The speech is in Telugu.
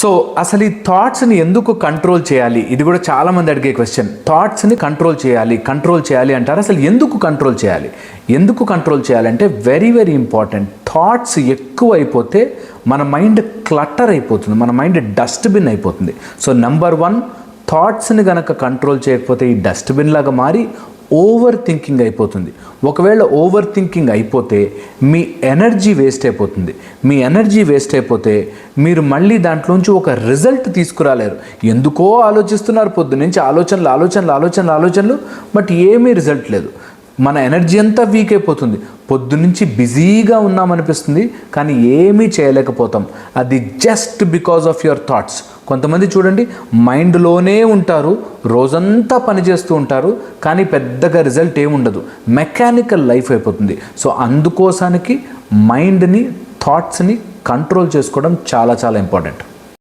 సో అసలు ఈ థాట్స్ని ఎందుకు కంట్రోల్ చేయాలి, ఇది కూడా చాలామంది అడిగే క్వశ్చన్. థాట్స్ని కంట్రోల్ చేయాలి అంటారు. అసలు ఎందుకు కంట్రోల్ చేయాలి? ఎందుకు కంట్రోల్ చేయాలంటే వెరీ వెరీ ఇంపార్టెంట్. థాట్స్ ఎక్కువ అయిపోతే మన మైండ్ క్లటర్ అయిపోతుంది, మన మైండ్ డస్ట్బిన్ అయిపోతుంది. సో నెంబర్ 1, థాట్స్ని కనుక కంట్రోల్ చేయకపోతే ఈ డస్ట్బిన్ లాగా మారి ఓవర్ థింకింగ్ అయిపోతుంది. ఒకవేళ ఓవర్ థింకింగ్ అయిపోతే మీ ఎనర్జీ వేస్ట్ అయిపోతుంది. మీ ఎనర్జీ వేస్ట్ అయిపోతే మీరు మళ్ళీ దాంట్లోంచి ఒక రిజల్ట్ తీసుకురాలేరు. ఎందుకో ఆలోచిస్తున్నారు, పొద్దున్నుంచి ఆలోచనలు, బట్ ఏమీ రిజల్ట్ లేదు. మన ఎనర్జీ అంతా వీక్ అయిపోతుంది. పొద్దున్నుంచి బిజీగా ఉన్నామనిపిస్తుంది, కానీ ఏమీ చేయలేకపోతాం. అది just because of your thoughts. కొంతమంది చూడండి, మైండ్లోనే ఉంటారు, రోజంతా పనిచేస్తూ ఉంటారు, కానీ పెద్దగా రిజల్ట్ ఏముండదు, మెకానికల్ లైఫ్ అయిపోతుంది. సో అందుకోసానికి మైండ్ని, థాట్స్ని కంట్రోల్ చేసుకోవడం చాలా చాలా ఇంపార్టెంట్.